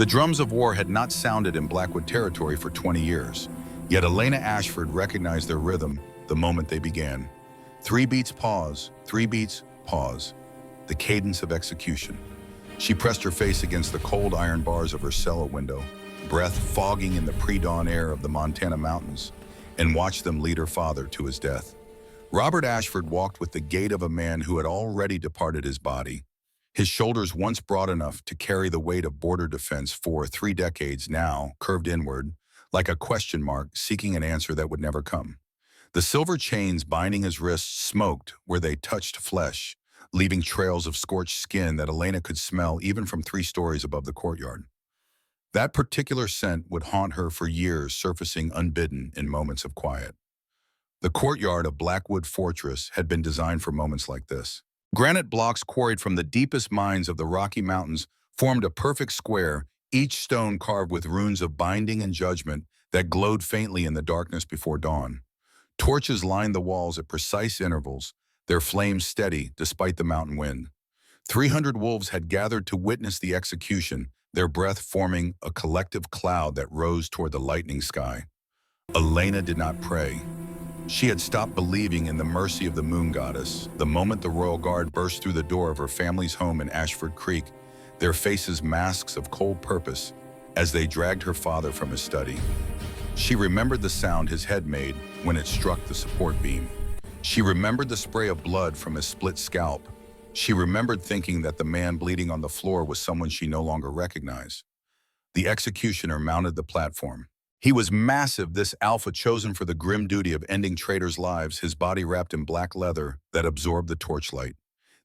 The drums of war had not sounded in Blackwood territory for 20 years, yet Elena Ashford recognized their rhythm the moment they began. 3 beats, pause, 3 beats, pause. The cadence of execution. She pressed her face against the cold iron bars of her cellar window, breath fogging in the pre-dawn air of the Montana mountains, and watched them lead her father to his death. Robert Ashford walked with the gait of a man who had already departed his body, his shoulders once broad enough to carry the weight of border defense for 3 decades now curved inward, like a question mark seeking an answer that would never come. The silver chains binding his wrists smoked where they touched flesh, leaving trails of scorched skin that Elena could smell even from 3 stories above the courtyard. That particular scent would haunt her for years, surfacing unbidden in moments of quiet. The courtyard of Blackwood Fortress had been designed for moments like this. Granite blocks quarried from the deepest mines of the Rocky Mountains formed a perfect square, each stone carved with runes of binding and judgment that glowed faintly in the darkness before dawn. Torches lined the walls at precise intervals, their flames steady despite the mountain wind. 300 wolves had gathered to witness the execution, their breath forming a collective cloud that rose toward the lightning sky. Elena did not pray. She had stopped believing in the mercy of the moon goddess the moment the royal guard burst through the door of her family's home in Ashford Creek, their faces masks of cold purpose as they dragged her father from his study. She remembered the sound his head made when it struck the support beam. She remembered the spray of blood from his split scalp. She remembered thinking that the man bleeding on the floor was someone she no longer recognized. The executioner mounted the platform. He was massive, this alpha chosen for the grim duty of ending traitors' lives, his body wrapped in black leather that absorbed the torchlight.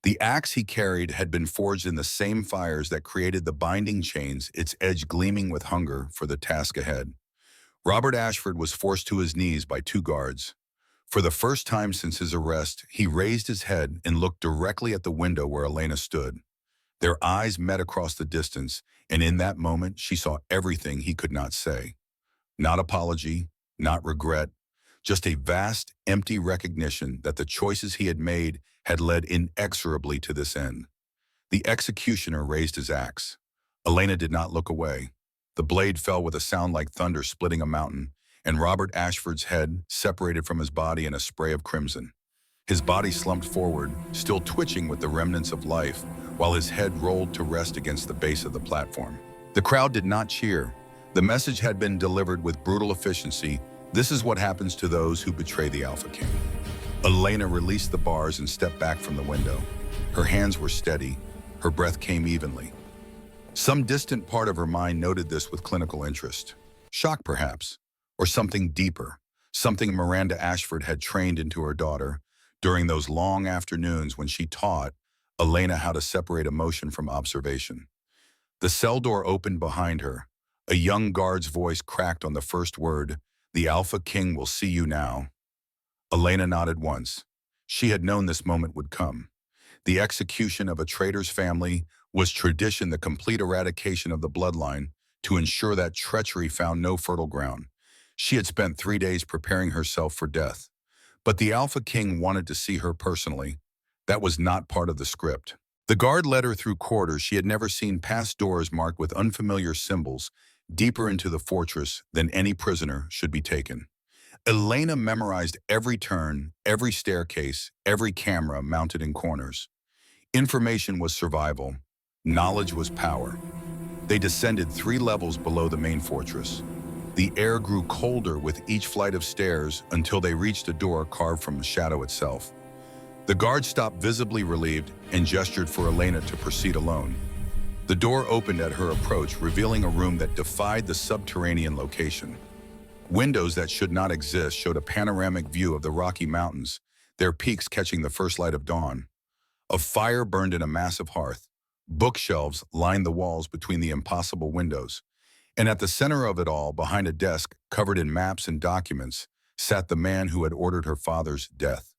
The axe he carried had been forged in the same fires that created the binding chains, its edge gleaming with hunger for the task ahead. Robert Ashford was forced to his knees by 2 guards. For the first time since his arrest, he raised his head and looked directly at the window where Elena stood. Their eyes met across the distance, and in that moment she saw everything he could not say. Not apology, not regret, just a vast, empty recognition that the choices he had made had led inexorably to this end. The executioner raised his axe. Elena did not look away. The blade fell with a sound like thunder splitting a mountain, and Robert Ashford's head separated from his body in a spray of crimson. His body slumped forward, still twitching with the remnants of life, while his head rolled to rest against the base of the platform. The crowd did not cheer. The message had been delivered with brutal efficiency. This is what happens to those who betray the Alpha King. Elena released the bars and stepped back from the window. Her hands were steady. Her breath came evenly. Some distant part of her mind noted this with clinical interest. Shock, perhaps, or something deeper, something Miranda Ashford had trained into her daughter during those long afternoons when she taught Elena how to separate emotion from observation. The cell door opened behind her. A young guard's voice cracked on the first word, "The Alpha King will see you now." Elena nodded once. She had known this moment would come. The execution of a traitor's family was tradition, the complete eradication of the bloodline to ensure that treachery found no fertile ground. She had spent 3 days preparing herself for death. But the Alpha King wanted to see her personally. That was not part of the script. The guard led her through corridors she had never seen, past doors marked with unfamiliar symbols, deeper into the fortress than any prisoner should be taken. Elena memorized every turn, every staircase, every camera mounted in corners. Information was survival. Knowledge was power. They descended 3 levels below the main fortress. The air grew colder with each flight of stairs until they reached a door carved from the shadow itself. The guard stopped, visibly relieved, and gestured for Elena to proceed alone. The door opened at her approach, revealing a room that defied the subterranean location. Windows that should not exist showed a panoramic view of the Rocky Mountains, their peaks catching the first light of dawn. A fire burned in a massive hearth. Bookshelves lined the walls between the impossible windows. And at the center of it all, behind a desk covered in maps and documents, sat the man who had ordered her father's death.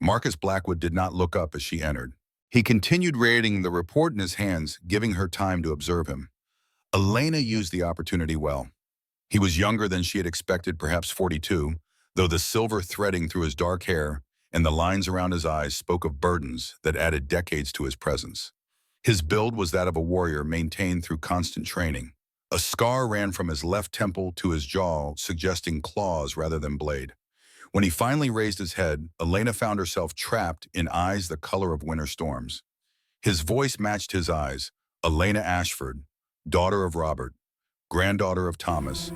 Marcus Blackwood did not look up as she entered. He continued reading the report in his hands, giving her time to observe him. Elena used the opportunity well. He was younger than she had expected, perhaps 42, though the silver threading through his dark hair and the lines around his eyes spoke of burdens that added decades to his presence. His build was that of a warrior maintained through constant training. A scar ran from his left temple to his jaw, suggesting claws rather than blade. When he finally raised his head, Elena found herself trapped in eyes the color of winter storms. His voice matched his eyes. Elena Ashford, daughter of Robert, granddaughter of Thomas,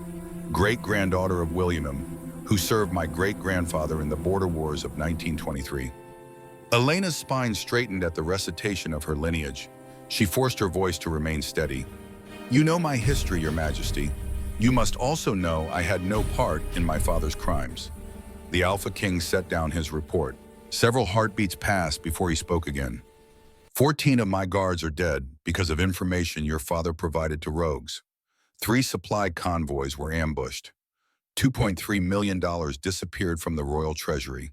great-granddaughter of William, who served my great-grandfather in the border wars of 1923. Elena's spine straightened at the recitation of her lineage. She forced her voice to remain steady. You know my history, Your Majesty. You must also know I had no part in my father's crimes. The Alpha King set down his report. Several heartbeats passed before he spoke again. 14 of my guards are dead because of information your father provided to rogues. 3 supply convoys were ambushed. $2.3 million disappeared from the royal treasury.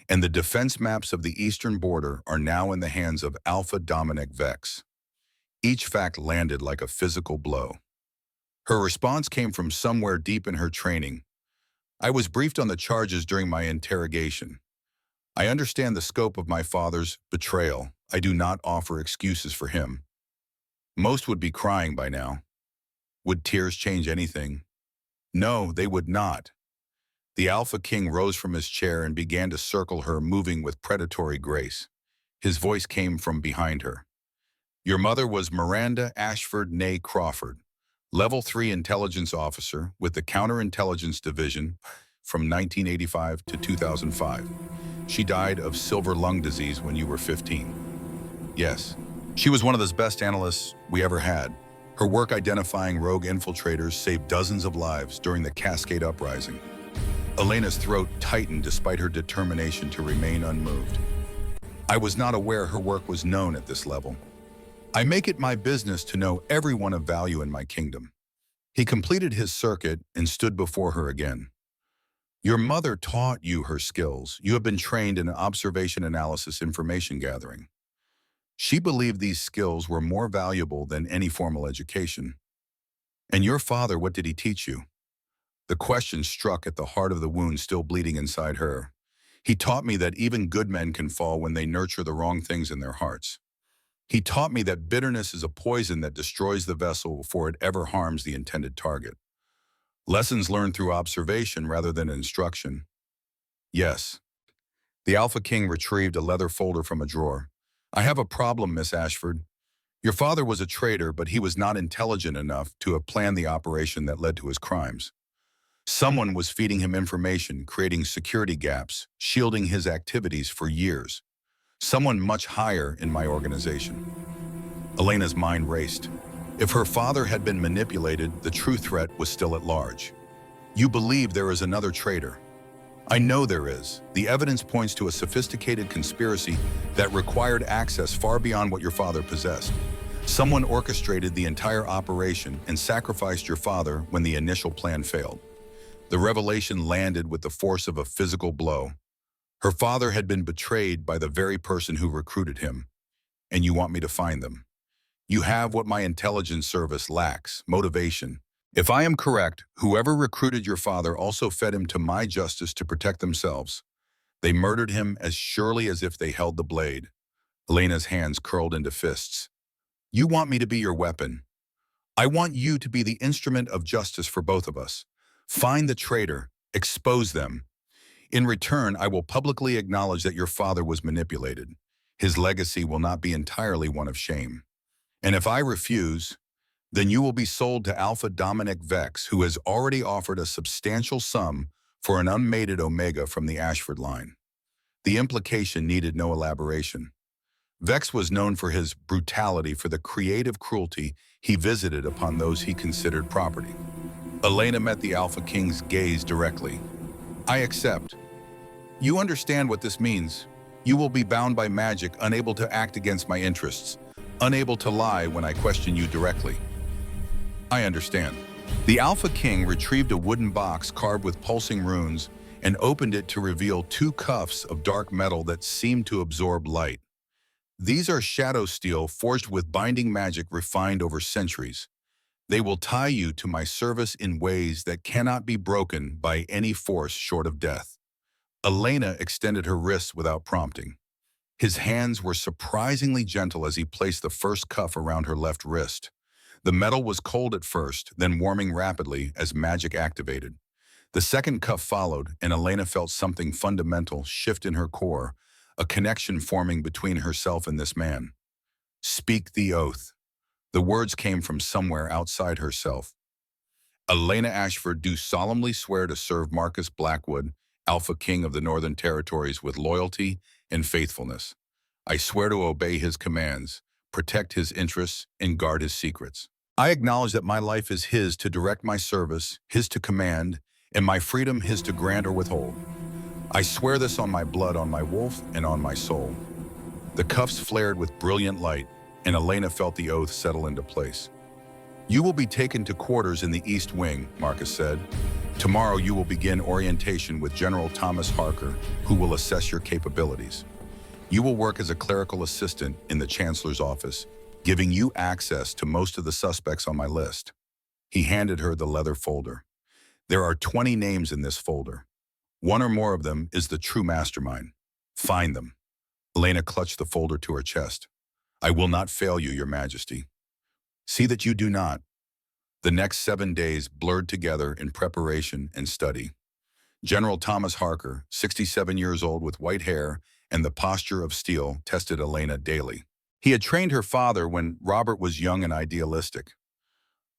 And the defense maps of the eastern border are now in the hands of Alpha Dominic Vex. Each fact landed like a physical blow. Her response came from somewhere deep in her training. I was briefed on the charges during my interrogation. I understand the scope of my father's betrayal. I do not offer excuses for him. Most would be crying by now. Would tears change anything? No, they would not. The Alpha King rose from his chair and began to circle her, moving with predatory grace. His voice came from behind her. Your mother was Miranda Ashford née Crawford, Level 3 intelligence officer with the Counterintelligence Division from 1985 to 2005. She died of silver lung disease when you were 15. Yes, she was one of the best analysts we ever had. Her work identifying rogue infiltrators saved dozens of lives during the Cascade Uprising. Elena's throat tightened despite her determination to remain unmoved. I was not aware her work was known at this level. I make it my business to know everyone of value in my kingdom. He completed his circuit and stood before her again. Your mother taught you her skills. You have been trained in observation analysis information gathering. She believed these skills were more valuable than any formal education. And your father, what did he teach you? The question struck at the heart of the wound still bleeding inside her. He taught me that even good men can fall when they nurture the wrong things in their hearts. He taught me that bitterness is a poison that destroys the vessel before it ever harms the intended target. Lessons learned through observation rather than instruction. Yes. The Alpha King retrieved a leather folder from a drawer. I have a problem, Miss Ashford. Your father was a traitor, but he was not intelligent enough to have planned the operation that led to his crimes. Someone was feeding him information, creating security gaps, shielding his activities for years. Someone much higher in my organization. Elena's mind raced. If her father had been manipulated, the true threat was still at large. You believe there is another traitor. I know there is. The evidence points to a sophisticated conspiracy that required access far beyond what your father possessed. Someone orchestrated the entire operation and sacrificed your father when the initial plan failed. The revelation landed with the force of a physical blow. Her father had been betrayed by the very person who recruited him, and you want me to find them. You have what my intelligence service lacks, motivation. If I am correct, whoever recruited your father also fed him to my justice to protect themselves. They murdered him as surely as if they held the blade. Elena's hands curled into fists. You want me to be your weapon. I want you to be the instrument of justice for both of us. Find the traitor, expose them. In return, I will publicly acknowledge that your father was manipulated. His legacy will not be entirely one of shame. And if I refuse, then you will be sold to Alpha Dominic Vex, who has already offered a substantial sum for an unmated Omega from the Ashford line. The implication needed no elaboration. Vex was known for his brutality, for the creative cruelty he visited upon those he considered property. Elena met the Alpha King's gaze directly. I accept. You understand what this means. You will be bound by magic, unable to act against my interests, unable to lie when I question you directly. I understand. The Alpha King retrieved a wooden box carved with pulsing runes and opened it to reveal 2 cuffs of dark metal that seemed to absorb light. These are shadow steel forged with binding magic refined over centuries. They will tie you to my service in ways that cannot be broken by any force short of death. Elena extended her wrists without prompting. His hands were surprisingly gentle as he placed the first cuff around her left wrist. The metal was cold at first, then warming rapidly as magic activated. The second cuff followed, and Elena felt something fundamental shift in her core, a connection forming between herself and this man. Speak the oath. The words came from somewhere outside herself. Elena Ashford, do solemnly swear to serve Marcus Blackwood, Alpha King of the Northern Territories, with loyalty and faithfulness. I swear to obey his commands, protect his interests, and guard his secrets. I acknowledge that my life is his to direct my service, his to command, and my freedom his to grant or withhold. I swear this on my blood, on my wolf, and on my soul. The cuffs flared with brilliant light, and Elena felt the oath settle into place. You will be taken to quarters in the East Wing, Marcus said. Tomorrow you will begin orientation with General Thomas Harker, who will assess your capabilities. You will work as a clerical assistant in the Chancellor's office, giving you access to most of the suspects on my list. He handed her the leather folder. There are 20 names in this folder. One or more of them is the true mastermind. Find them. Elena clutched the folder to her chest. I will not fail you, Your Majesty. See that you do not. The next 7 days blurred together in preparation and study. General Thomas Harker, 67 years old with white hair and the posture of steel, tested Elena daily. He had trained her father when Robert was young and idealistic.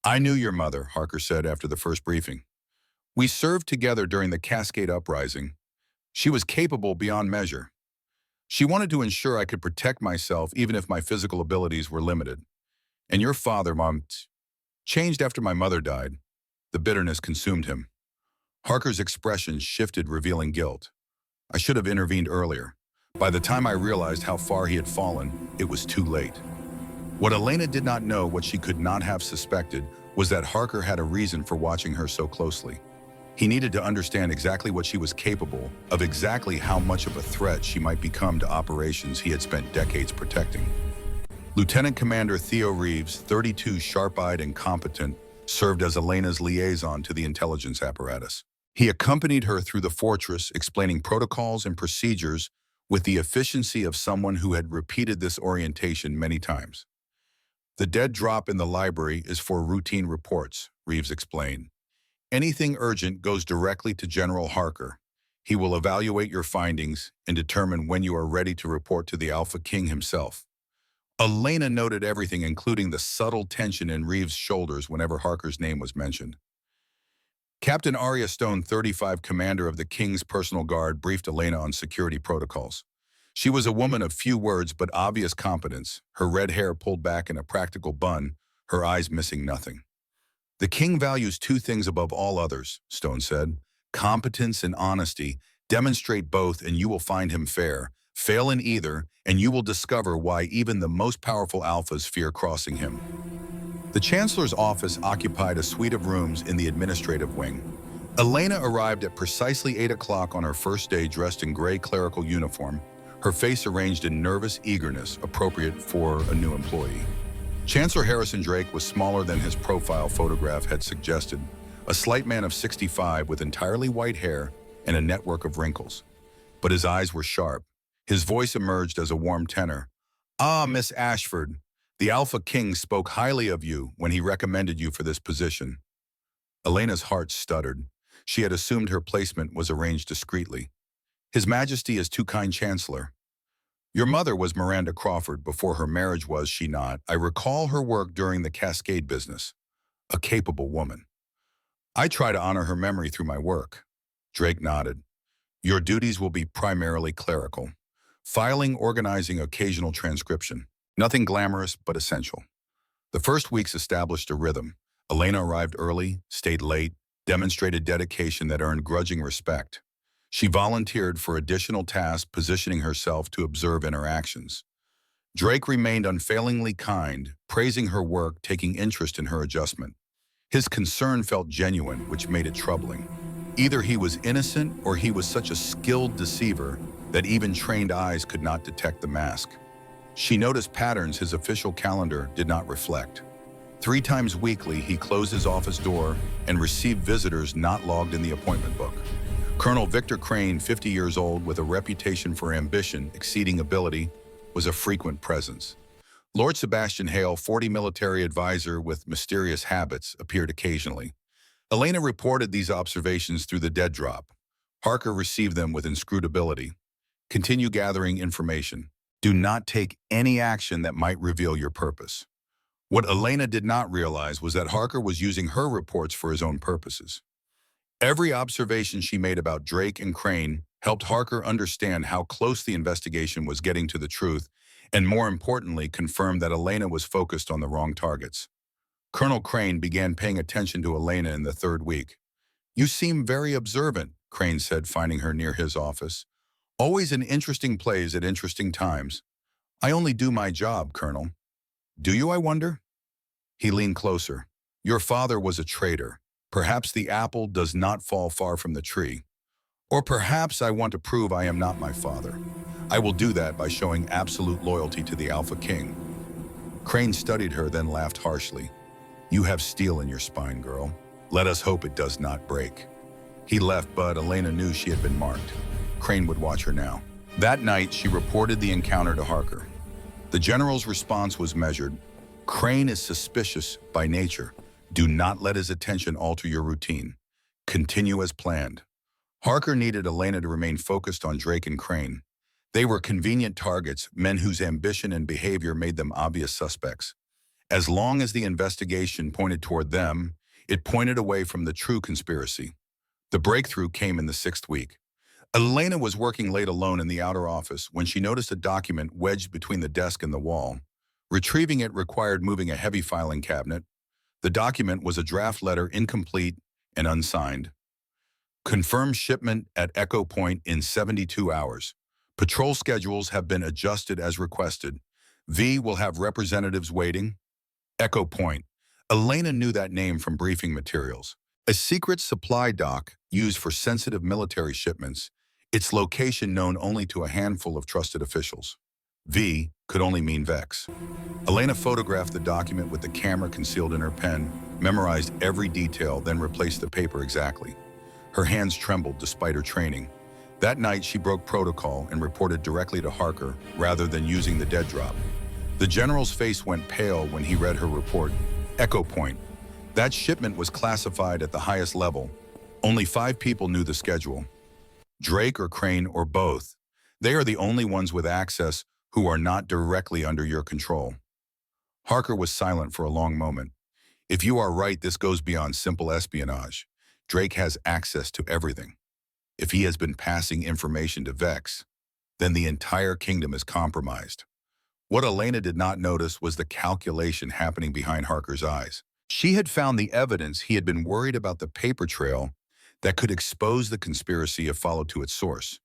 I knew your mother, Harker said after the first briefing. We served together during the Cascade Uprising. She was capable beyond measure. She wanted to ensure I could protect myself even if my physical abilities were limited. And your father, Mom, changed after my mother died. The bitterness consumed him. Harker's expression shifted, revealing guilt. I should have intervened earlier. By the time I realized how far he had fallen, it was too late. What Elena did not know, what she could not have suspected, was that Harker had a reason for watching her so closely. He needed to understand exactly what she was capable of, exactly how much of a threat she might become to operations he had spent decades protecting. Lieutenant Commander Theo Reeves, 32, sharp-eyed and competent, served as Elena's liaison to the intelligence apparatus. He accompanied her through the fortress, explaining protocols and procedures with the efficiency of someone who had repeated this orientation many times. The dead drop in the library is for routine reports, Reeves explained. Anything urgent goes directly to General Harker. He will evaluate your findings and determine when you are ready to report to the Alpha King himself. Elena noted everything, including the subtle tension in Reeves' shoulders whenever Harker's name was mentioned. Captain Arya Stone, 35, commander of the King's personal guard, briefed Elena on security protocols. She was a woman of few words but obvious competence, her red hair pulled back in a practical bun, her eyes missing nothing. The King values two things above all others, Stone said. Competence and honesty. Demonstrate both and you will find him fair. Fail in either, and you will discover why even the most powerful alphas fear crossing him. The Chancellor's office occupied a suite of rooms in the administrative wing. Elena arrived at precisely 8 o'clock on her first day, dressed in gray clerical uniform, her face arranged in nervous eagerness appropriate for a new employee. Chancellor Harrison Drake was smaller than his profile photograph had suggested, a slight man of 65 with entirely white hair and a network of wrinkles. But his eyes were sharp. His voice emerged as a warm tenor. Ah, Miss Ashford, the Alpha King spoke highly of you when he recommended you for this position. Elena's heart stuttered. She had assumed her placement was arranged discreetly. His Majesty is too kind, Chancellor. Your mother was Miranda Crawford before her marriage, was she not? I recall her work during the Cascade business. A capable woman. I try to honor her memory through my work. Drake nodded. Your duties will be primarily clerical. Filing, organizing, occasional transcription. Nothing glamorous, but essential. The first weeks established a rhythm. Elena arrived early, stayed late, demonstrated dedication that earned grudging respect. She volunteered for additional tasks, positioning herself to observe interactions. Drake remained unfailingly kind, praising her work, taking interest in her adjustment. His concern felt genuine, which made it troubling. Either he was innocent or he was such a skilled deceiver that even trained eyes could not detect the mask. She noticed patterns his official calendar did not reflect. 3 times weekly, he closed his office door and received visitors not logged in the appointment book. Colonel Victor Crane, 50 years old with a reputation for ambition exceeding ability, was a frequent presence. Lord Sebastian Hale, 40 military advisor with mysterious habits, appeared occasionally. Elena reported these observations through the dead drop. Harker received them with inscrutability. Continue gathering information. Do not take any action that might reveal your purpose. What Elena did not realize was that Harker was using her reports for his own purposes. Every observation she made about Drake and Crane helped Harker understand how close the investigation was getting to the truth, and more importantly, confirmed that Elena was focused on the wrong targets. Colonel Crane began paying attention to Elena in the third week. "You seem very observant," Crane said, finding her near his office. "Always in interesting plays at interesting times." "I only do my job, Colonel." "Do you, I wonder?" He leaned closer. "Your father was a traitor. Perhaps the apple does not fall far from the tree. Or perhaps I want to prove I am not my father. I will do that by showing absolute loyalty to the Alpha King." Crane studied her, then laughed harshly. "You have steel in your spine, girl. Let us hope it does not break." He left, but Elena knew she had been marked. Crane would watch her now. That night, she reported the encounter to Harker. The general's response was measured. "Crane is suspicious by nature. Do not let his attention alter your routine. Continue as planned." Harker needed Elena to remain focused on Drake and Crane. They were convenient targets, men whose ambition and behavior made them obvious suspects. As long as the investigation pointed toward them, it pointed away from the true conspiracy. The breakthrough came in the 6th week. Elena was working late alone in the outer office when she noticed a document wedged between the desk and the wall. Retrieving it required moving a heavy filing cabinet. The document was a draft letter, incomplete and unsigned. "Confirmed shipment at Echo Point in 72 hours. Patrol schedules have been adjusted as requested. V will have representatives waiting." Echo Point. Elena knew that name from briefing materials. A secret supply dock used for sensitive military shipments, its location known only to a handful of trusted officials. V could only mean Vex. Elena photographed the document with the camera concealed in her pen, memorized every detail, then replaced the paper exactly. Her hands trembled despite her training. That night, she broke protocol and reported directly to Harker rather than using the dead drop. The general's face went pale when he read her report. Echo Point. That shipment was classified at the highest level. Only 5 people knew the schedule. Drake or Crane or both. They are the only ones with access who are not directly under your control. Harker was silent for a long moment. "If you are right, this goes beyond simple espionage. Drake has access to everything. If he has been passing information to Vex, then the entire kingdom is compromised." What Elena did not notice was the calculation happening behind Harker's eyes. She had found the evidence he had been worried about, the paper trail that could expose the conspiracy if followed to its source.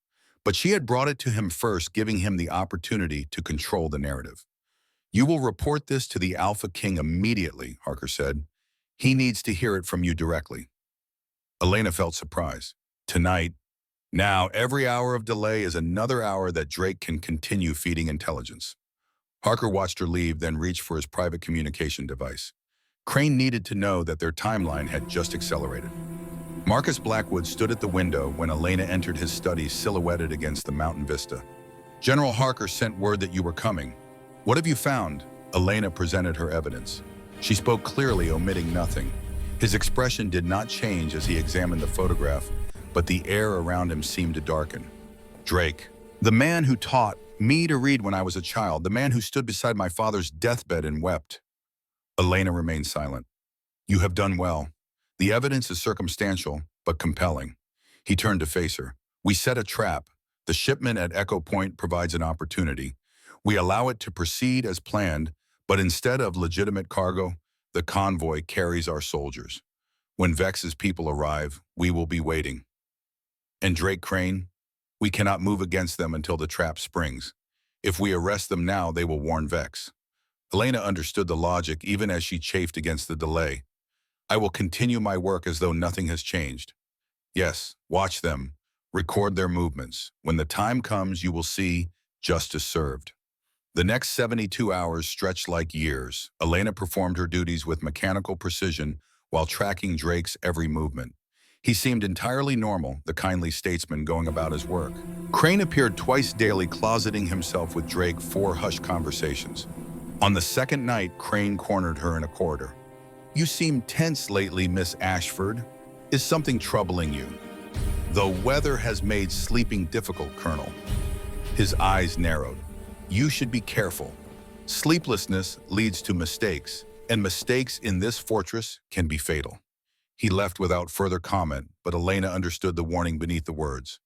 But she had brought it to him first, giving him the opportunity to control the narrative. "You will report this to the Alpha King immediately," Harker said. "He needs to hear it from you directly." Elena felt surprise. Tonight, now, every hour of delay is another hour that Drake can continue feeding intelligence. Harker watched her leave, then reached for his private communication device. Crane needed to know that their timeline had just accelerated. Marcus Blackwood stood at the window when Elena entered his study, silhouetted against the mountain vista. "General Harker sent word that you were coming. What have you found?" Elena presented her evidence. She spoke clearly, omitting nothing. His expression did not change as he examined the photograph, but the air around him seemed to darken. "Drake, the man who taught me to read when I was a child, the man who stood beside my father's deathbed and wept." Elena remained silent. "You have done well. The evidence is circumstantial, but compelling." He turned to face her. "We set a trap. The shipment at Echo Point provides an opportunity. We allow it to proceed as planned, but instead of legitimate cargo, the convoy carries our soldiers. When Vex's people arrive, we will be waiting. And Drake Crane, we cannot move against them until the trap springs. If we arrest them now, they will warn Vex." Elena understood the logic even as she chafed against the delay. "I will continue my work as though nothing has changed." "Yes, watch them. Record their movements. When the time comes, you will see justice served." The next 72 hours stretched like years. Elena performed her duties with mechanical precision while tracking Drake's every movement. He seemed entirely normal, the kindly statesman going about his work. Crane appeared twice daily, closeting himself with Drake for hushed conversations. On the second night, Crane cornered her in a corridor. "You seem tense lately, Miss Ashford. Is something troubling you?" "The weather has made sleeping difficult, Colonel." His eyes narrowed. "You should be careful. Sleeplessness leads to mistakes, and mistakes in this fortress can be fatal." He left without further comment, but Elena understood the warning beneath the words.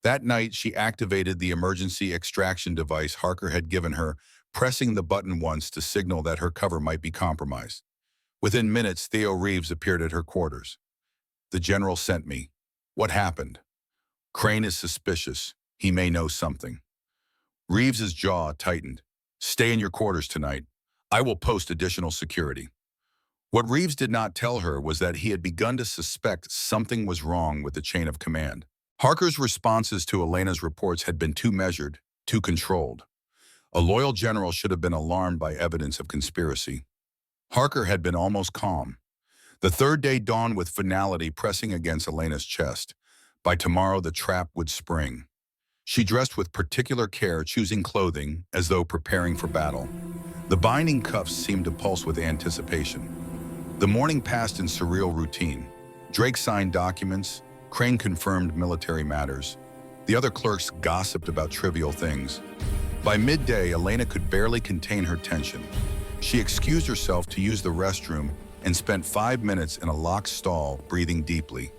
That night, she activated the emergency extraction device Harker had given her, pressing the button once to signal that her cover might be compromised. Within minutes, Theo Reeves appeared at her quarters. "The general sent me. What happened?" "Crane is suspicious. He may know something." Reeves's jaw tightened. "Stay in your quarters tonight. I will post additional security." What Reeves did not tell her was that he had begun to suspect something was wrong with the chain of command. Harker's responses to Elena's reports had been too measured, too controlled. A loyal general should have been alarmed by evidence of conspiracy. Harker had been almost calm. The third day dawned with finality pressing against Elena's chest. By tomorrow, the trap would spring. She dressed with particular care, choosing clothing as though preparing for battle. The binding cuffs seemed to pulse with anticipation. The morning passed in surreal routine. Drake signed documents, Crane confirmed military matters. The other clerks gossiped about trivial things. By midday, Elena could barely contain her tension. She excused herself to use the restroom and spent 5 minutes in a locked stall, breathing deeply.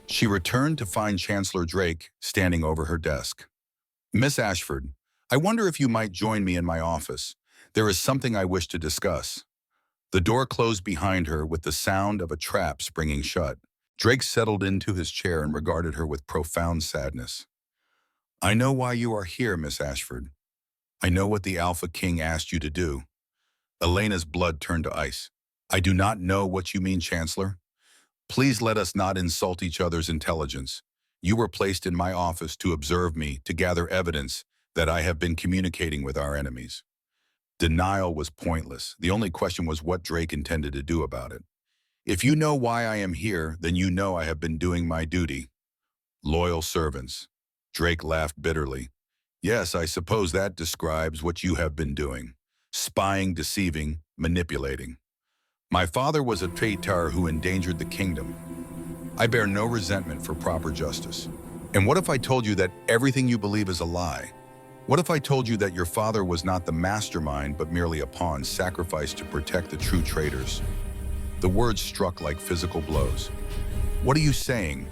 She returned to find Chancellor Drake standing over her desk. "Miss Ashford, I wonder if you might join me in my office. There is something I wish to discuss." The door closed behind her with the sound of a trap springing shut. Drake settled into his chair and regarded her with profound sadness. "I know why you are here, Miss Ashford. I know what the Alpha King asked you to do." Elena's blood turned to ice. "I do not know what you mean, Chancellor. Please let us not insult each other's intelligence. You were placed in my office to observe me, to gather evidence that I have been communicating with our enemies." Denial was pointless. The only question was what Drake intended to do about it. "If you know why I am here, then you know I have been doing my duty." Loyal servants. Drake laughed bitterly. "Yes, I suppose that describes what you have been doing. Spying, deceiving, manipulating. My father was a traitor who endangered the kingdom. I bear no resentment for proper justice. And what if I told you that everything you believe is a lie? What if I told you that your father was not the mastermind but merely a pawn sacrificed to protect the true traitors?" The words struck like physical blows. "What are you saying?"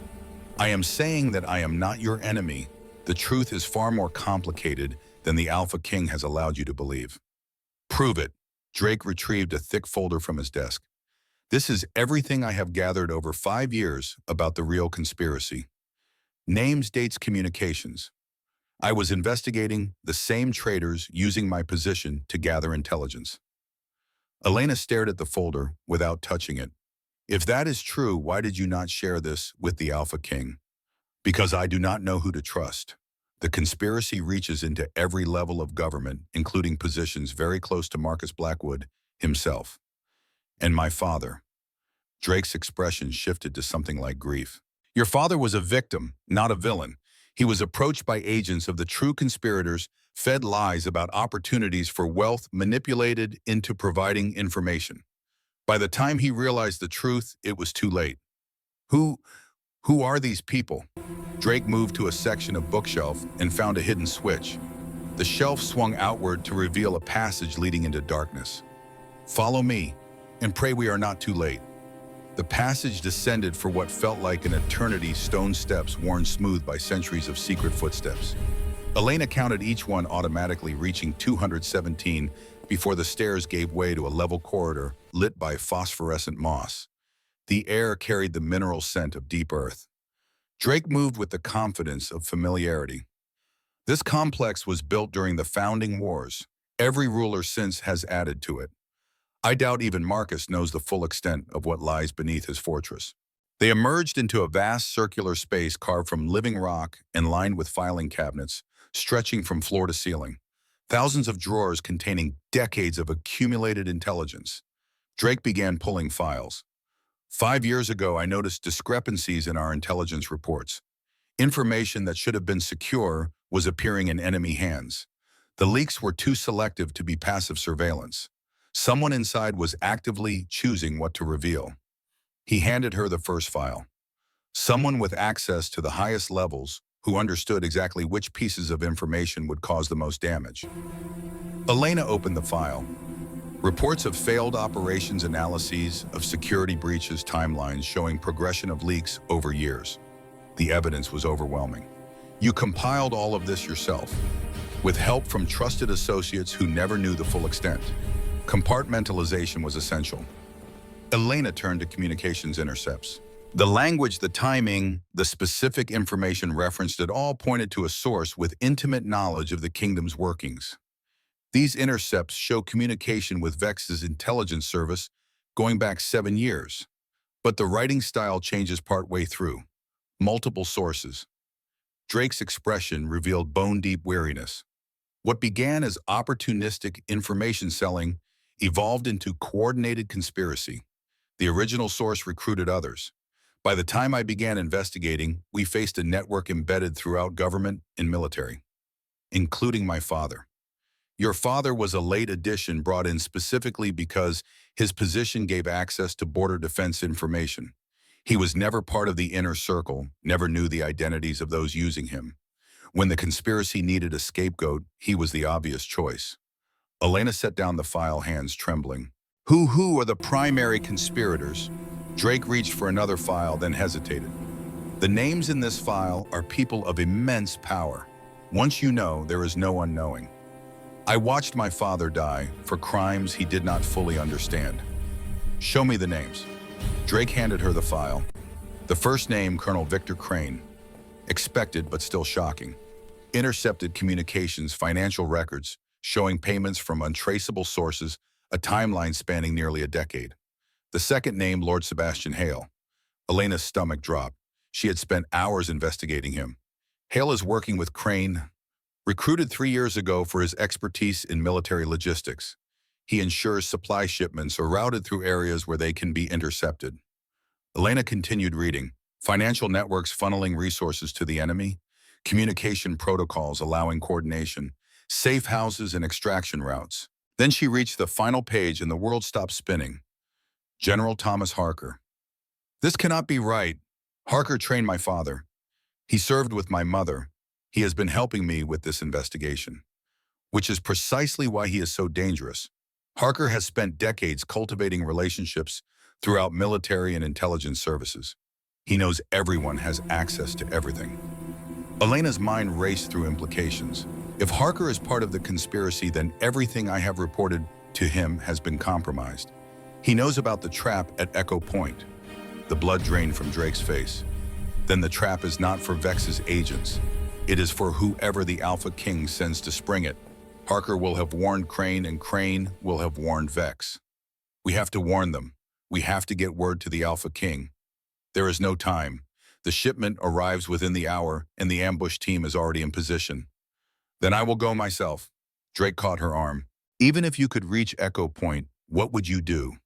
"I am saying that I am not your enemy. The truth is far more complicated than the Alpha King has allowed you to believe." "Prove it." Drake retrieved a thick folder from his desk. "This is everything I have gathered over 5 years about the real conspiracy. Names, dates, communications. I was investigating the same traitors using my position to gather intelligence." Elena stared at the folder without touching it. "If that is true, why did you not share this with the Alpha King?" "Because I do not know who to trust. The conspiracy reaches into every level of government, including positions very close to Marcus Blackwood himself. And my father." Drake's expression shifted to something like grief. "Your father was a victim, not a villain. He was approached by agents of the true conspirators, fed lies about opportunities for wealth, manipulated into providing information. By the time he realized the truth, it was too late." Who are these people?" Drake moved to a section of bookshelf and found a hidden switch. The shelf swung outward to reveal a passage leading into darkness. "Follow me, and pray we are not too late." The passage descended for what felt like an eternity, stone steps worn smooth by centuries of secret footsteps. Elena counted each one, automatically reaching 217 before the stairs gave way to a level corridor lit by phosphorescent moss. The air carried the mineral scent of deep earth. Drake moved with the confidence of familiarity. This complex was built during the founding wars. Every ruler since has added to it. I doubt even Marcus knows the full extent of what lies beneath his fortress. They emerged into a vast circular space carved from living rock and lined with filing cabinets, stretching from floor to ceiling. Thousands of drawers containing decades of accumulated intelligence. Drake began pulling files. 5 years ago, I noticed discrepancies in our intelligence reports. Information that should have been secure was appearing in enemy hands. The leaks were too selective to be passive surveillance. Someone inside was actively choosing what to reveal. He handed her the first file. Someone with access to the highest levels who understood exactly which pieces of information would cause the most damage. Elena opened the file. Reports of failed operations, analyses of security breaches, timelines showing progression of leaks over years. The evidence was overwhelming. You compiled all of this yourself, with help from trusted associates who never knew the full extent. Compartmentalization was essential. Elena turned to communications intercepts. The language, the timing, the specific information referenced, it all pointed to a source with intimate knowledge of the kingdom's workings. These intercepts show communication with Vex's intelligence service going back 7 years. But the writing style changes partway through. Multiple sources. Drake's expression revealed bone-deep weariness. What began as opportunistic information selling evolved into coordinated conspiracy. The original source recruited others. By the time I began investigating, we faced a network embedded throughout government and military, including my father. Your father was a late addition brought in specifically because his position gave access to border defense information. He was never part of the inner circle, never knew the identities of those using him. When the conspiracy needed a scapegoat, he was the obvious choice. Elena set down the file, hands trembling. Who are the primary conspirators? Drake reached for another file, then hesitated. The names in this file are people of immense power. Once you know, there is no unknowing. I watched my father die for crimes he did not fully understand. Show me the names. Drake handed her the file. The first name, Colonel Victor Crane. Expected, but still shocking. Intercepted communications, financial records, showing payments from untraceable sources, a timeline spanning nearly a decade. The second name, Lord Sebastian Hale. Elena's stomach dropped. She had spent hours investigating him. Hale is working with Crane, recruited 3 years ago for his expertise in military logistics. He ensures supply shipments are routed through areas where they can be intercepted. Elena continued reading. Financial networks funneling resources to the enemy, communication protocols allowing coordination, safe houses and extraction routes. Then she reached the final page and the world stopped spinning. General Thomas Harker. This cannot be right. Harker trained my father. He served with my mother. He has been helping me with this investigation, which is precisely why he is so dangerous. Harker has spent decades cultivating relationships throughout military and intelligence services. He knows everyone has access to everything. Elena's mind raced through implications. If Harker is part of the conspiracy, then everything I have reported to him has been compromised. He knows about the trap at Echo Point. The blood drained from Drake's face. Then the trap is not for Vex's agents. It is for whoever the Alpha King sends to spring it. Harker will have warned Crane, and Crane will have warned Vex. We have to warn them. We have to get word to the Alpha King. There is no time. The shipment arrives within the hour, and the ambush team is already in position. Then I will go myself. Drake caught her arm. Even if you could reach Echo Point, what would you do?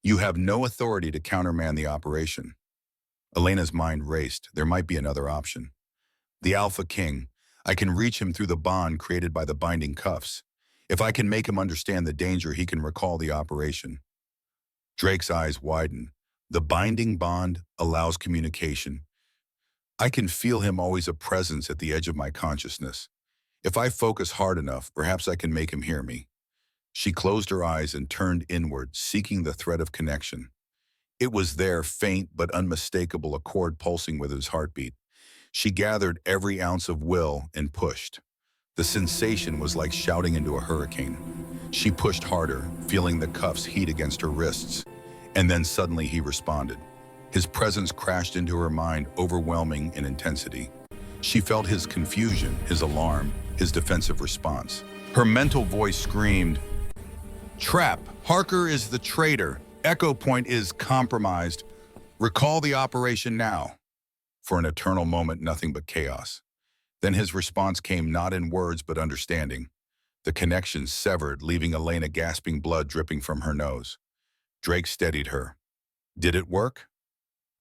You have no authority to countermand the operation. Elena's mind raced. There might be another option. The Alpha King. I can reach him through the bond created by the binding cuffs. If I can make him understand the danger, he can recall the operation. Drake's eyes widened. The binding bond allows communication. I can feel him, always a presence at the edge of my consciousness. If I focus hard enough, perhaps I can make him hear me. She closed her eyes and turned inward, seeking the thread of connection. It was there, faint but unmistakable, a chord pulsing with his heartbeat. She gathered every ounce of will and pushed. The sensation was like shouting into a hurricane. She pushed harder, feeling the cuffs heat against her wrists. And then suddenly he responded. His presence crashed into her mind, overwhelming in intensity. She felt his confusion, his alarm, his defensive response. Her mental voice screamed, "Trap! Harker is the traitor! Echo Point is compromised! Recall the operation now!" For an eternal moment, nothing but chaos. Then his response came not in words but understanding. The connection severed, leaving Elena gasping, blood dripping from her nose. Drake steadied her. Did it work?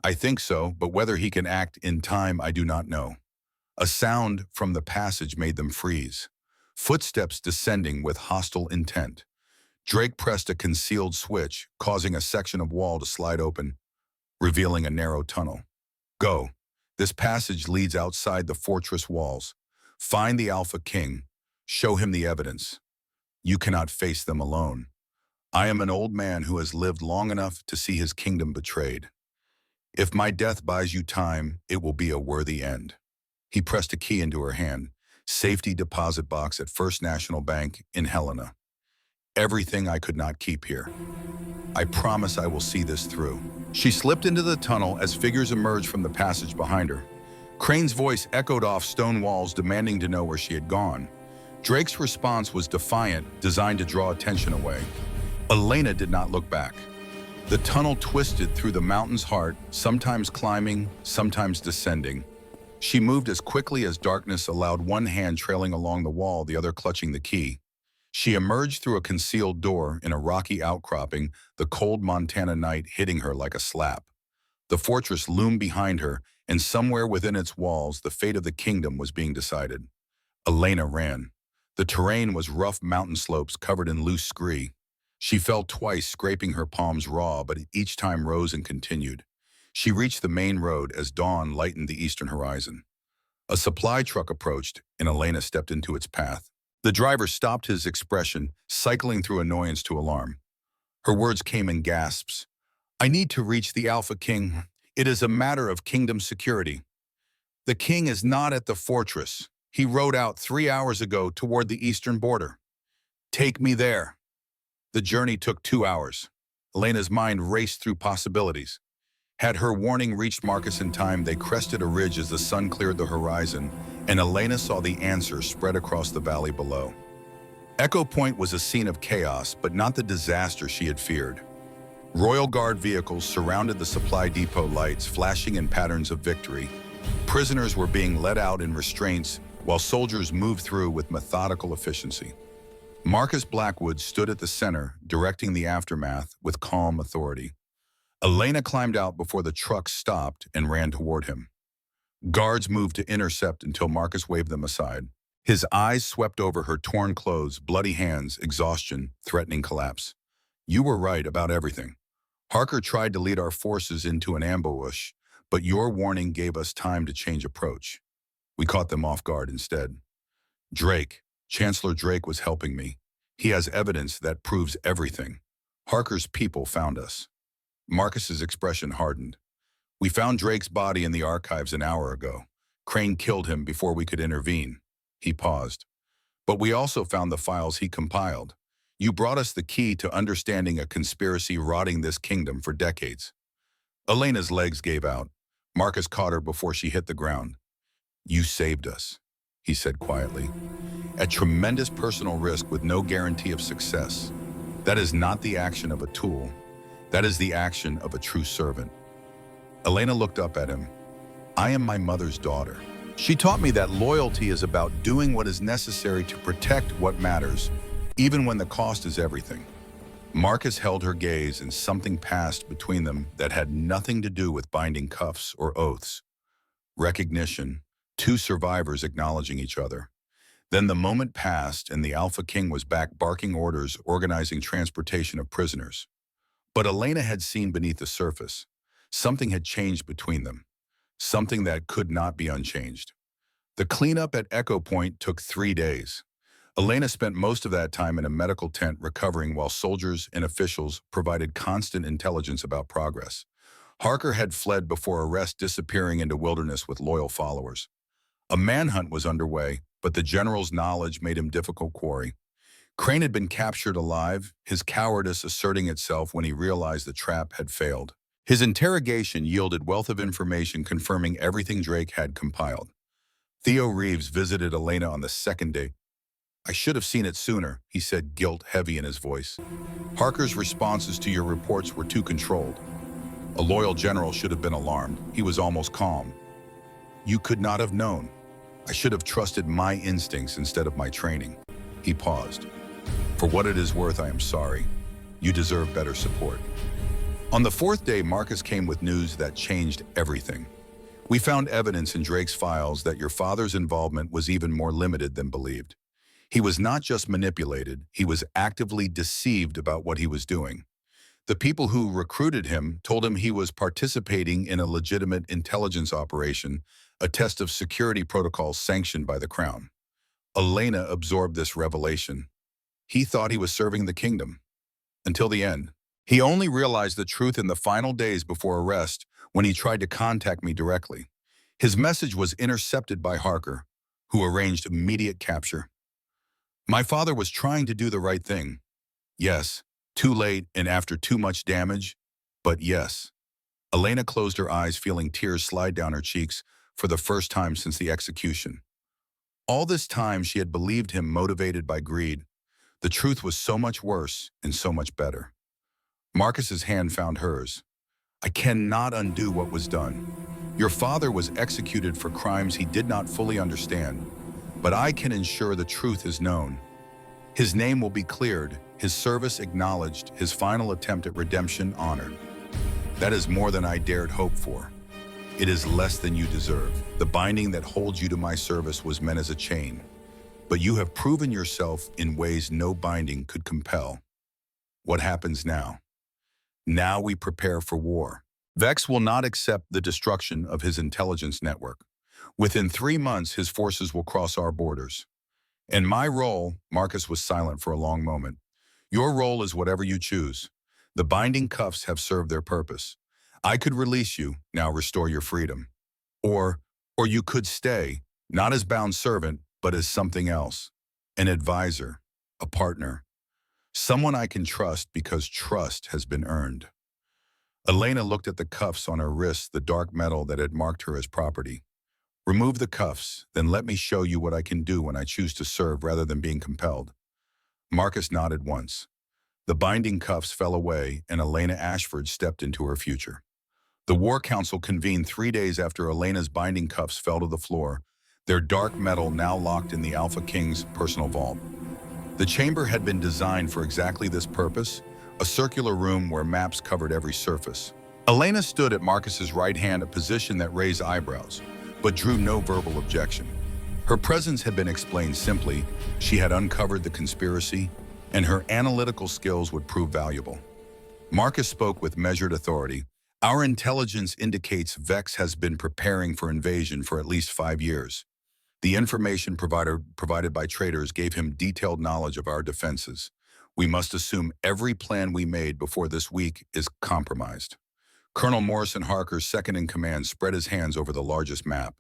I think so, but whether he can act in time, I do not know. A sound from the passage made them freeze. Footsteps descending with hostile intent. Drake pressed a concealed switch, causing a section of wall to slide open, revealing a narrow tunnel. Go. This passage leads outside the fortress walls. Find the Alpha King. Show him the evidence. You cannot face them alone. I am an old man who has lived long enough to see his kingdom betrayed. If my death buys you time, it will be a worthy end. He pressed a key into her hand. Safety deposit box at First National Bank in Helena. Everything I could not keep here. I promise I will see this through. She slipped into the tunnel as figures emerged from the passage behind her. Crane's voice echoed off stone walls, demanding to know where she had gone. Drake's response was defiant, designed to draw attention away. Elena did not look back. The tunnel twisted through the mountain's heart, sometimes climbing, sometimes descending. She moved as quickly as darkness allowed, one hand trailing along the wall, the other clutching the key. She emerged through a concealed door in a rocky outcropping, the cold Montana night hitting her like a slap. The fortress loomed behind her, and somewhere within its walls, the fate of the kingdom was being decided. Elena ran. The terrain was rough mountain slopes covered in loose scree. She fell twice, scraping her palms raw, but each time rose and continued. She reached the main road as dawn lightened the eastern horizon. A supply truck approached, and Elena stepped into its path. The driver stopped, his expression cycling through annoyance to alarm. Her words came in gasps. I need to reach the Alpha King. It is a matter of kingdom security. The king is not at the fortress. He rode out 3 hours ago toward the eastern border. Take me there. The journey took 2 hours. Elena's mind raced through possibilities. Had her warning reached Marcus in time, they crested a ridge as the sun cleared the horizon, and Elena saw the answer spread across the valley below. Echo Point was a scene of chaos, but not the disaster she had feared. Royal Guard vehicles surrounded the supply depot, lights flashing in patterns of victory. Prisoners were being led out in restraints, while soldiers moved through with methodical efficiency. Marcus Blackwood stood at the center, directing the aftermath with calm authority. Elena climbed out before the truck stopped and ran toward him. Guards moved to intercept until Marcus waved them aside. His eyes swept over her torn clothes, bloody hands, exhaustion, threatening collapse. You were right about everything. Harker tried to lead our forces into an ambush, but your warning gave us time to change approach. We caught them off guard instead. Chancellor Drake was helping me. He has evidence that proves everything. Harker's people found us. Marcus's expression hardened. We found Drake's body in the archives an hour ago. Crane killed him before we could intervene. He paused. But we also found the files he compiled. You brought us the key to understanding a conspiracy rotting this kingdom for decades. Elena's legs gave out. Marcus caught her before she hit the ground. You saved us, he said quietly. At tremendous personal risk with no guarantee of success. That is not the action of a tool. That is the action of a true servant. Elena looked up at him. I am my mother's daughter. She taught me that loyalty is about doing what is necessary to protect what matters, even when the cost is everything. Marcus held her gaze, and something passed between them that had nothing to do with binding cuffs or oaths. Recognition, two survivors acknowledging each other. Then the moment passed, and the Alpha King was back barking orders, organizing transportation of prisoners. But Elena had seen beneath the surface. Something had changed between them. Something that could not be unchanged. The cleanup at Echo Point took 3 days. Elena spent most of that time in a medical tent recovering, while soldiers and officials provided constant intelligence about progress. Harker had fled before arrest, disappearing into wilderness with loyal followers. A manhunt was underway, but the general's knowledge made him difficult quarry. Crane had been captured alive, his cowardice asserting itself when he realized the trap had failed. His interrogation yielded wealth of information confirming everything Drake had compiled. Theo Reeves visited Elena on the second day. I should have seen it sooner, he said, guilt heavy in his voice. Harker's responses to your reports were too controlled. A loyal general should have been alarmed. He was almost calm. You could not have known. I should have trusted my instincts instead of my training. He paused. For what it is worth, I am sorry. You deserve better support. On the 4th day, Marcus came with news that changed everything. We found evidence in Drake's files that your father's involvement was even more limited than believed. He was not just manipulated, he was actively deceived about what he was doing. The people who recruited him told him he was participating in a legitimate intelligence operation, a test of security protocols sanctioned by the Crown. Elena absorbed this revelation. He thought he was serving the kingdom. Until the end. He only realized the truth in the final days before arrest when he tried to contact me directly. His message was intercepted by Harker, who arranged immediate capture. My father was trying to do the right thing. Yes, too late and after too much damage, but yes. Elena closed her eyes, feeling tears slide down her cheeks for the first time since the execution. All this time she had believed him motivated by greed. The truth was so much worse and so much better. Marcus's hand found hers. I cannot undo what was done. Your father was executed for crimes he did not fully understand, but I can ensure the truth is known. His name will be cleared, his service acknowledged, his final attempt at redemption honored. That is more than I dared hope for. It is less than you deserve. The binding that holds you to my service was meant as a chain, but you have proven yourself in ways no binding could compel. What happens now? Now we prepare for war. Vex will not accept the destruction of his intelligence network. Within 3 months, his forces will cross our borders. And my role, Marcus was silent for a long moment. Your role is whatever you choose. The binding cuffs have served their purpose. I could release you, now restore your freedom. Or you could stay, not as bound servant, but as something else. An advisor, a partner. Someone I can trust because trust has been earned. Elena looked at the cuffs on her wrists, the dark metal that had marked her as property. Remove the cuffs, then let me show you what I can do when I choose to serve rather than being compelled. Marcus nodded once. The binding cuffs fell away and Elena Ashford stepped into her future. The War Council convened 3 days after Elena's binding cuffs fell to the floor, their dark metal now locked in the AlphaKing's personal vault. The chamber had been designed for exactly this purpose, a circular room where maps covered every surface. Elena stood at Marcus's right hand, a position that raised eyebrows, but drew no verbal objection. Her presence had been explained simply. She had uncovered the conspiracy, and her analytical skills would prove valuable. Marcus spoke with measured authority. Our intelligence indicates Vex has been preparing for invasion for at least 5 years. The information provided by traitors gave him detailed knowledge of our defenses. We must assume every plan we made before this week is compromised. Colonel Morrison Harker's second-in-command spread his hands over the largest map.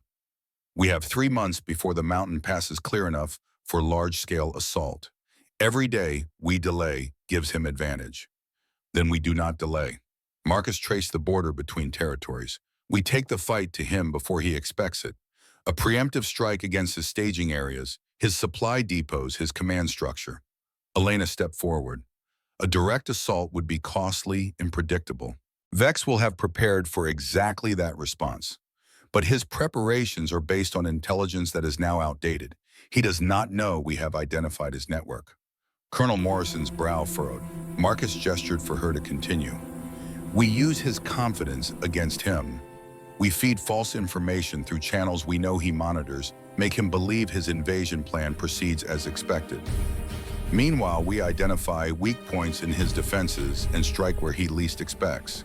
We have 3 months before the mountain passes clear enough for large-scale assault. Every day we delay gives him advantage. Then we do not delay. Marcus traced the border between territories. We take the fight to him before he expects it. A preemptive strike against his staging areas, his supply depots, his command structure. Elena stepped forward. A direct assault would be costly and predictable. Vex will have prepared for exactly that response. But his preparations are based on intelligence that is now outdated. He does not know we have identified his network. Colonel Morrison's brow furrowed. Marcus gestured for her to continue. We use his confidence against him. We feed false information through channels we know he monitors, make him believe his invasion plan proceeds as expected. Meanwhile, we identify weak points in his defenses and strike where he least expects.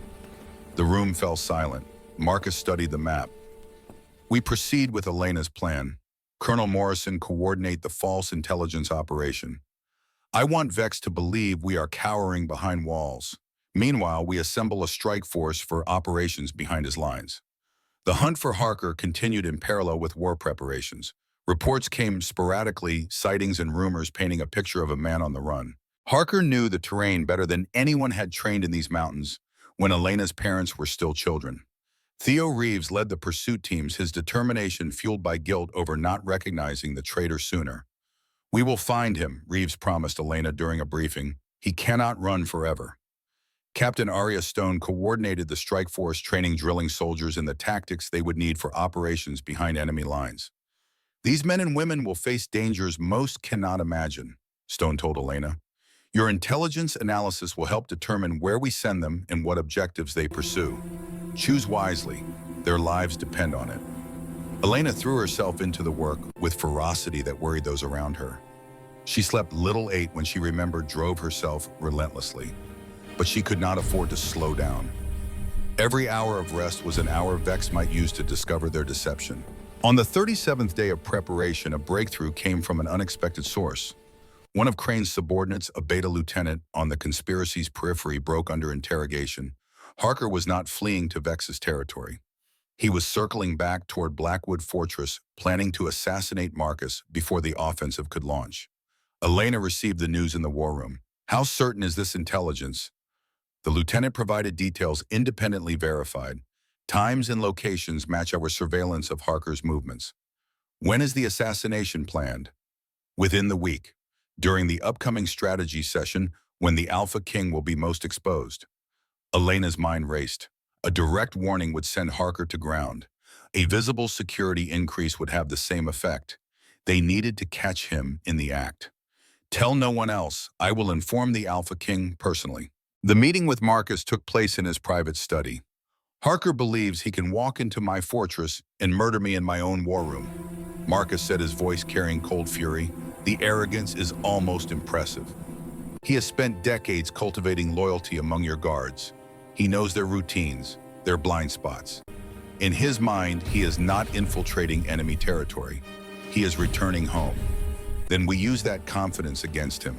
The room fell silent. Marcus studied the map. We proceed with Elena's plan. Colonel Morrison coordinate the false intelligence operation. I want Vex to believe we are cowering behind walls. Meanwhile, we assemble a strike force for operations behind his lines. The hunt for Harker continued in parallel with war preparations. Reports came sporadically, sightings and rumors painting a picture of a man on the run. Harker knew the terrain better than anyone had trained in these mountains when Elena's parents were still children. Theo Reeves led the pursuit teams, his determination fueled by guilt over not recognizing the traitor sooner. We will find him, Reeves promised Elena during a briefing. He cannot run forever. Captain Arya Stone coordinated the strike force, training drilling soldiers in the tactics they would need for operations behind enemy lines. These men and women will face dangers most cannot imagine, Stone told Elena. Your intelligence analysis will help determine where we send them and what objectives they pursue. Choose wisely. Their lives depend on it. Elena threw herself into the work with ferocity that worried those around her. She slept little, ate when she remembered, drove herself relentlessly. But she could not afford to slow down. Every hour of rest was an hour Vex might use to discover their deception. On the 37th day of preparation, a breakthrough came from an unexpected source. One of Crane's subordinates, a beta lieutenant on the conspiracy's periphery, broke under interrogation. Harker was not fleeing to Vex's territory. He was circling back toward Blackwood Fortress, planning to assassinate Marcus before the offensive could launch. Elena received the news in the war room. How certain is this intelligence? The lieutenant provided details independently verified. Times and locations match our surveillance of Harker's movements. When is the assassination planned? Within the week, during the upcoming strategy session when the Alpha King will be most exposed. Elena's mind raced. A direct warning would send Harker to ground. A visible security increase would have the same effect. They needed to catch him in the act. Tell no one else. I will inform the Alpha King personally. The meeting with Marcus took place in his private study. Harker believes he can walk into my fortress and murder me in my own war room. Marcus said, his voice carrying cold fury. The arrogance is almost impressive. He has spent decades cultivating loyalty among your guards. He knows their routines, their blind spots. In his mind, he is not infiltrating enemy territory. He is returning home. Then we use that confidence against him.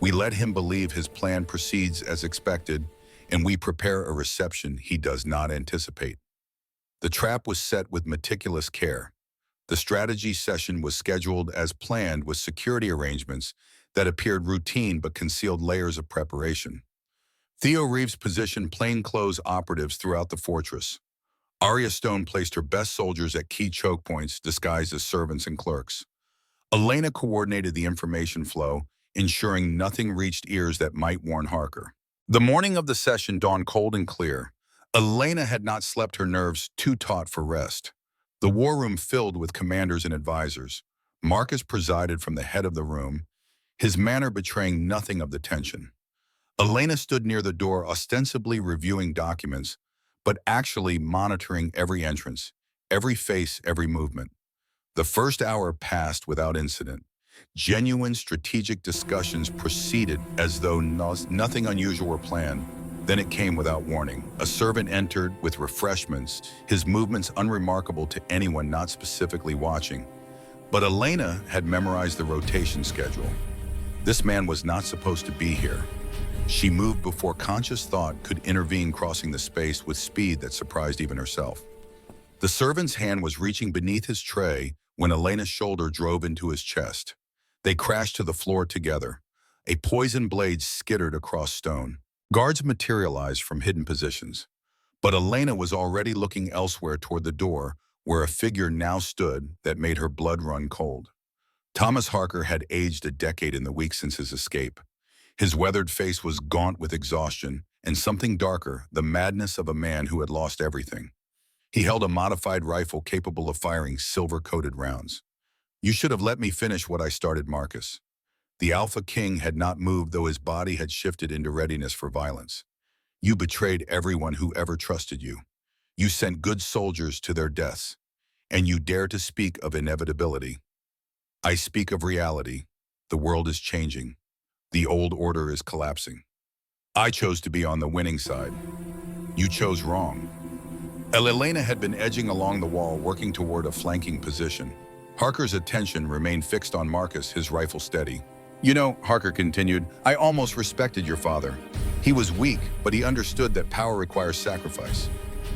We let him believe his plan proceeds as expected, and we prepare a reception he does not anticipate. The trap was set with meticulous care. The strategy session was scheduled as planned with security arrangements that appeared routine but concealed layers of preparation. Theo Reeves positioned plainclothes operatives throughout the fortress. Arya Stone placed her best soldiers at key choke points disguised as servants and clerks. Elena coordinated the information flow, ensuring nothing reached ears that might warn Harker. The morning of the session dawned cold and clear. Elena had not slept, her nerves too taut for rest. The war room filled with commanders and advisors. Marcus presided from the head of the room, his manner betraying nothing of the tension. Elena stood near the door, ostensibly reviewing documents, but actually monitoring every entrance, every face, every movement. The first hour passed without incident. Genuine strategic discussions proceeded as though nothing unusual were planned. Then it came without warning. A servant entered with refreshments, his movements unremarkable to anyone not specifically watching. But Elena had memorized the rotation schedule. This man was not supposed to be here. She moved before conscious thought could intervene, crossing the space with speed that surprised even herself. The servant's hand was reaching beneath his tray when Elena's shoulder drove into his chest. They crashed to the floor together. A poison blade skittered across stone. Guards materialized from hidden positions. But Elena was already looking elsewhere, toward the door, where a figure now stood that made her blood run cold. Thomas Harker had aged a decade in the weeks since his escape. His weathered face was gaunt with exhaustion, and something darker, the madness of a man who had lost everything. He held a modified rifle capable of firing silver-coated rounds. You should have let me finish what I started, Marcus. The Alpha King had not moved, though his body had shifted into readiness for violence. You betrayed everyone who ever trusted you. You sent good soldiers to their deaths, and you dare to speak of inevitability. I speak of reality. The world is changing. The old order is collapsing. I chose to be on the winning side. You chose wrong. Elena had been edging along the wall, working toward a flanking position. Harker's attention remained fixed on Marcus, his rifle steady. You know, Harker continued, I almost respected your father. He was weak, but he understood that power requires sacrifice.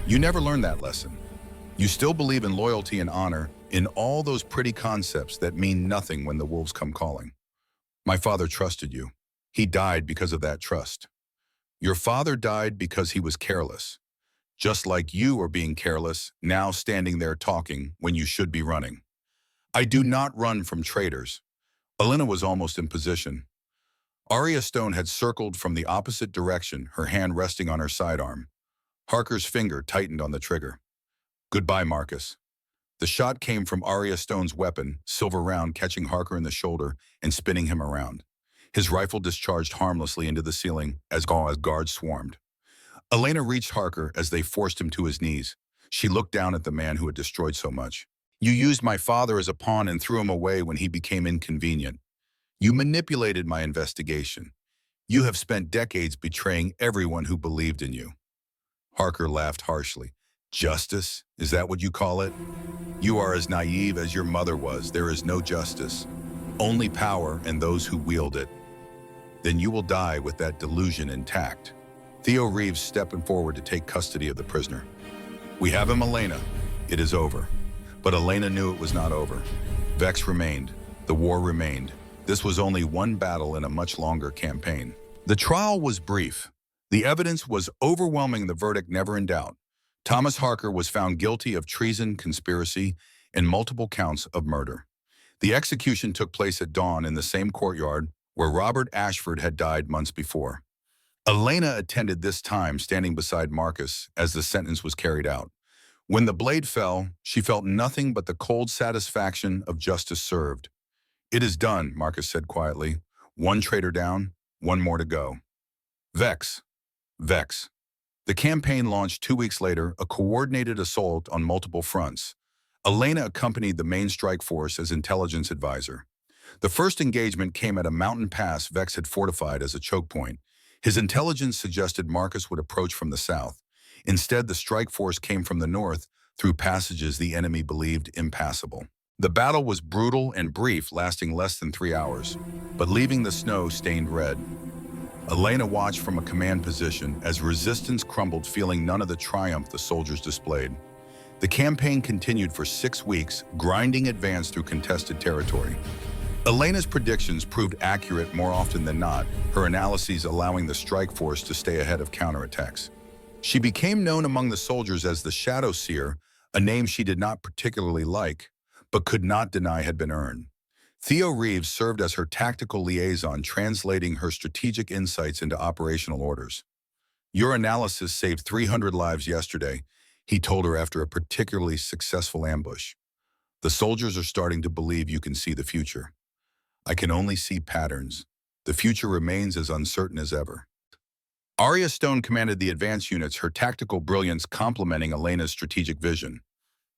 You never learned that lesson. You still believe in loyalty and honor, in all those pretty concepts that mean nothing when the wolves come calling. My father trusted you. He died because of that trust. Your father died because he was careless. Just like you are being careless, now standing there talking when you should be running. I do not run from traitors. Elena was almost in position. Arya Stone had circled from the opposite direction, her hand resting on her sidearm. Harker's finger tightened on the trigger. Goodbye, Marcus. The shot came from Arya Stone's weapon, silver round, catching Harker in the shoulder and spinning him around. His rifle discharged harmlessly into the ceiling as guards swarmed. Elena reached Harker as they forced him to his knees. She looked down at the man who had destroyed so much. You used my father as a pawn and threw him away when he became inconvenient. You manipulated my investigation. You have spent decades betraying everyone who believed in you. Harker laughed harshly. Justice? Is that what you call it? You are as naive as your mother was. There is no justice. Only power and those who wield it. Then you will die with that delusion intact. Theo Reeves stepping forward to take custody of the prisoner. We have him, Elena. It is over. But Elena knew it was not over. Vex remained. The war remained. This was only one battle in a much longer campaign. The trial was brief. The evidence was overwhelming, the verdict never in doubt. Thomas Harker was found guilty of treason, conspiracy, and multiple counts of murder. The execution took place at dawn in the same courtyard where Robert Ashford had died months before. Elena attended this time, standing beside Marcus as the sentence was carried out. When the blade fell, she felt nothing but the cold satisfaction of justice served. It is done, Marcus said quietly. One traitor down, one more to go. Vex. Vex. The campaign launched 2 weeks later, a coordinated assault on multiple fronts. Elena accompanied the main strike force as intelligence advisor. The first engagement came at a mountain pass Vex had fortified as a choke point. His intelligence suggested Marcus would approach from the south. Instead, the strike force came from the north through passages the enemy believed impassable. The battle was brutal and brief, lasting less than 3 hours, but leaving the snow stained red. Elena watched from a command position as resistance crumbled, feeling none of the triumph the soldiers displayed. The campaign continued for 6 weeks, grinding advance through contested territory. Elena's predictions proved accurate more often than not, her analyses allowing the strike force to stay ahead of counterattacks. She became known among the soldiers as the Shadow Seer, a name she did not particularly like, but could not deny had been earned. Theo Reeves served as her tactical liaison, translating her strategic insights into operational orders. Your analysis saved 300 lives yesterday, he told her after a particularly successful ambush. The soldiers are starting to believe you can see the future. I can only see patterns. The future remains as uncertain as ever. Arya Stone commanded the advance units, her tactical brilliance complementing Elena's strategic vision.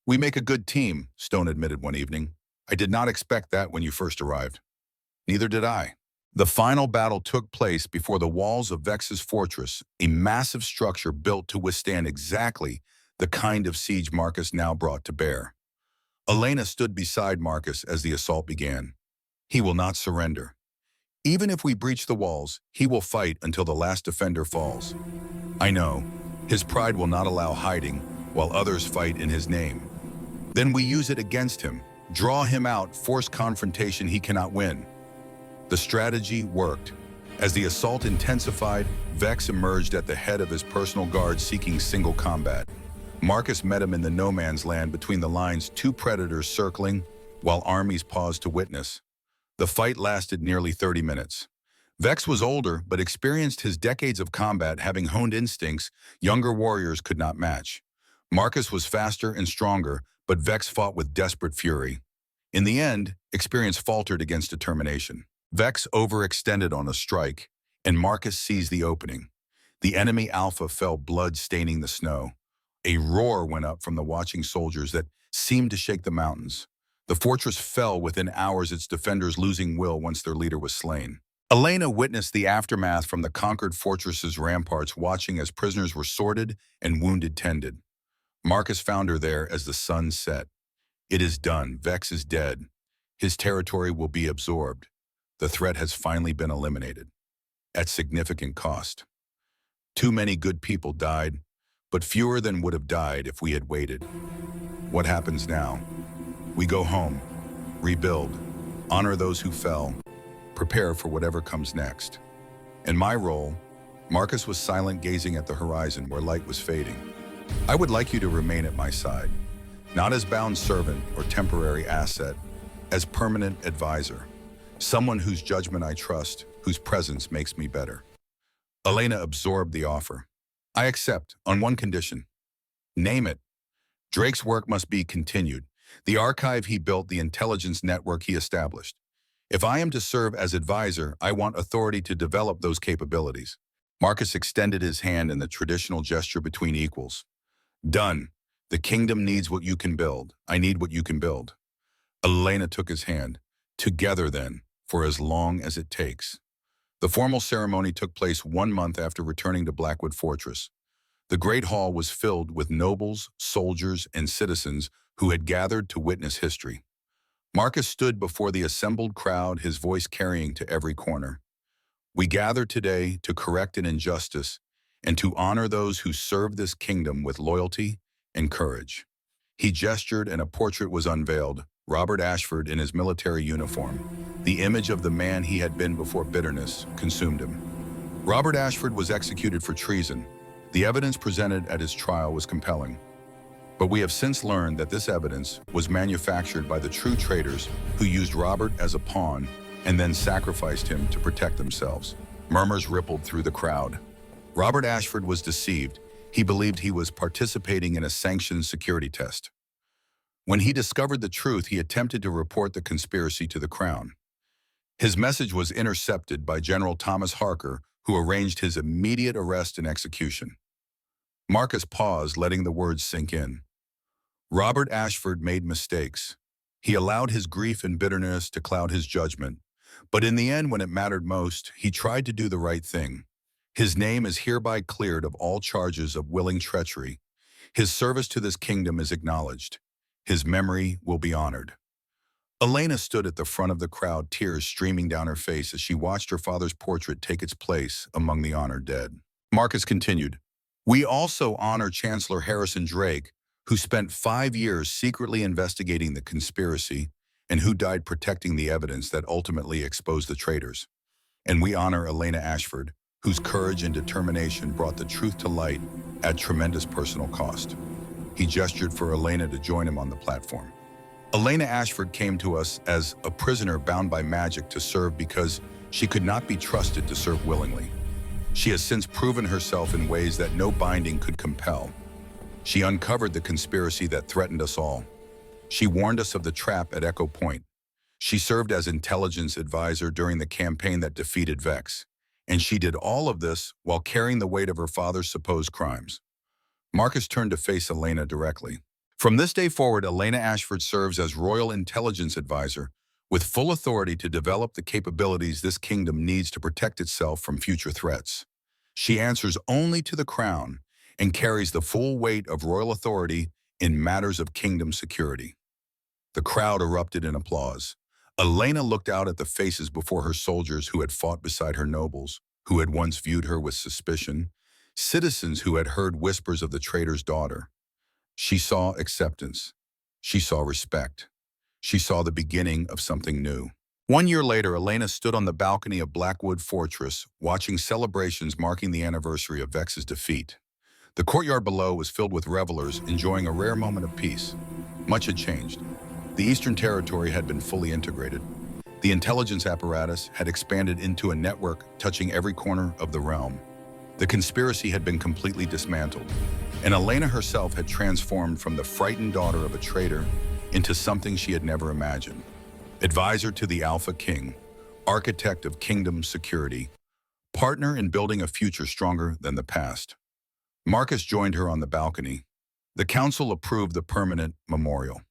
We make a good team, Stone admitted one evening. I did not expect that when you first arrived. Neither did I. The final battle took place before the walls of Vex's fortress, a massive structure built to withstand exactly the kind of siege Marcus now brought to bear. Elena stood beside Marcus as the assault began. He will not surrender. Even if we breach the walls, he will fight until the last defender falls. I know. His pride will not allow hiding, while others fight in his name. Then we use it against him, draw him out, force confrontation he cannot win. The strategy worked. As the assault intensified, Vex emerged at the head of his personal guard seeking single combat. Marcus met him in the no man's land between the lines, 2 predators circling, while armies paused to witness. The fight lasted nearly 30 minutes. Vex was older, but experienced his decades of combat, having honed instincts younger warriors could not match. Marcus was faster and stronger, but Vex fought with desperate fury. In the end, experience faltered against determination. Vex overextended on a strike, and Marcus seized the opening. The enemy Alpha fell, blood staining the snow. A roar went up from the watching soldiers that seemed to shake the mountains. The fortress fell within hours, its defenders losing will once their leader was slain. Elena witnessed the aftermath from the conquered fortress's ramparts, watching as prisoners were sorted and wounded tended. Marcus found her there as the sun set. It is done. Vex is dead. His territory will be absorbed. The threat has finally been eliminated. At significant cost. Too many good people died, but fewer than would have died if we had waited. What happens now? We go home, rebuild, honor those who fell, prepare for whatever comes next. In my role, Marcus was silent, gazing at the horizon where light was fading. I would like you to remain at my side, not as bound servant or temporary asset, as permanent advisor, someone whose judgment I trust, whose presence makes me better. Elena absorbed the offer. I accept, on one condition. Name it. Drake's work must be continued. The archive he built, the intelligence network he established. If I am to serve as advisor, I want authority to develop those capabilities. Marcus extended his hand in the traditional gesture between equals. Done. The kingdom needs what you can build. I need what you can build. Elena took his hand. Together then, for as long as it takes. The formal ceremony took place 1 month after returning to Blackwood Fortress. The Great Hall was filled with nobles, soldiers, and citizens who had gathered to witness history. Marcus stood before the assembled crowd, his voice carrying to every corner. We gather today to correct an injustice and to honor those who served this kingdom with loyalty and courage. He gestured and a portrait was unveiled, Robert Ashford in his military uniform. The image of the man he had been before bitterness consumed him. Robert Ashford was executed for treason. The evidence presented at his trial was compelling. But we have since learned that this evidence was manufactured by the true traitors who used Robert as a pawn and then sacrificed him to protect themselves. Murmurs rippled through the crowd. Robert Ashford was deceived. He believed he was participating in a sanctioned security test. When he discovered the truth, he attempted to report the conspiracy to the crown. His message was intercepted by General Thomas Harker, who arranged his immediate arrest and execution. Marcus paused, letting the words sink in. Robert Ashford made mistakes. He allowed his grief and bitterness to cloud his judgment. But in the end, when it mattered most, he tried to do the right thing. His name is hereby cleared of all charges of willing treachery. His service to this kingdom is acknowledged. His memory will be honored. Elena stood at the front of the crowd, tears streaming down her face as she watched her father's portrait take its place among the honored dead. Marcus continued, "We also honor Chancellor Harrison Drake, who spent 5 years secretly investigating the conspiracy and who died protecting the evidence that ultimately exposed the traitors. And we honor Elena Ashford, whose courage and determination brought the truth to light at tremendous personal cost." He gestured for Elena to join him on the platform. Elena Ashford came to us as a prisoner bound by magic to serve because she could not be trusted to serve willingly. She has since proven herself in ways that no binding could compel. She uncovered the conspiracy that threatened us all. She warned us of the trap at Echo Point. She served as intelligence advisor during the campaign that defeated Vex. And she did all of this while carrying the weight of her father's supposed crimes. Marcus turned to face Elena directly. From this day forward, Elena Ashford serves as Royal Intelligence Advisor, with full authority to develop the capabilities this kingdom needs to protect itself from future threats. She answers only to the crown and carries the full weight of royal authority in matters of kingdom security. The crowd erupted in applause. Elena looked out at the faces before her soldiers who had fought beside her nobles, who had once viewed her with suspicion, citizens who had heard whispers of the traitor's daughter. She saw acceptance. She saw respect. She saw the beginning of something new. 1 year later, Elena stood on the balcony of Blackwood Fortress, watching celebrations marking the anniversary of Vex's defeat. The courtyard below was filled with revelers enjoying a rare moment of peace. Much had changed. The Eastern Territory had been fully integrated. The intelligence apparatus had expanded into a network touching every corner of the realm. The conspiracy had been completely dismantled, and Elena herself had transformed from the frightened daughter of a traitor into something she had never imagined. Advisor to the Alpha King, architect of kingdom security, partner in building a future stronger than the past. Marcus joined her on the balcony. The council approved the permanent memorial.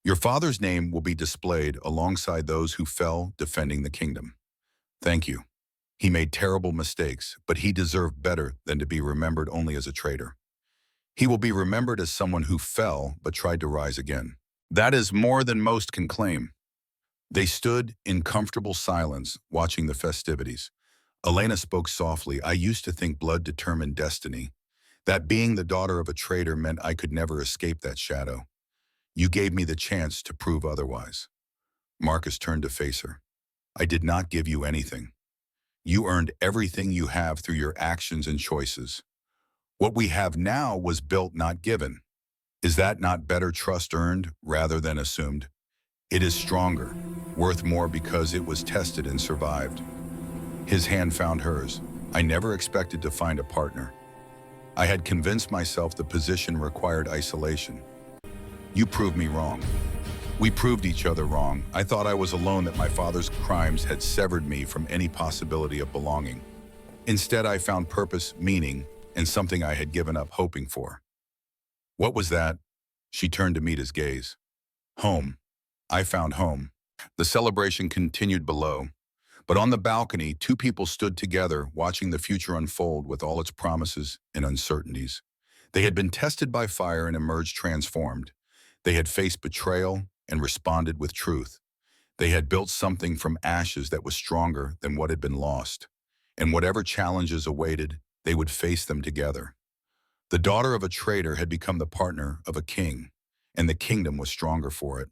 Your father's name will be displayed alongside those who fell defending the kingdom. Thank you. He made terrible mistakes, but he deserved better than to be remembered only as a traitor. He will be remembered as someone who fell but tried to rise again. That is more than most can claim. They stood in comfortable silence, watching the festivities. Elena spoke softly. I used to think blood determined destiny, that being the daughter of a traitor meant I could never escape that shadow. You gave me the chance to prove otherwise. Marcus turned to face her. I did not give you anything. You earned everything you have through your actions and choices. What we have now was built, not given. Is that not better trust earned rather than assumed? It is stronger, worth more because it was tested and survived. His hand found hers. I never expected to find a partner. I had convinced myself the position required isolation. You proved me wrong. We proved each other wrong. I thought I was alone, that my father's crimes had severed me from any possibility of belonging. Instead, I found purpose, meaning, and something I had given up hoping for. What was that? She turned to meet his gaze. Home. I found home. The celebration continued below, but on the balcony, two people stood together, watching the future unfold with all its promises and uncertainties. They had been tested by fire and emerged transformed. They had faced betrayal and responded with truth. They had built something from ashes that was stronger than what had been lost. And whatever challenges awaited, they would face them together. The daughter of a traitor had become the partner of a king, and the kingdom was stronger for it.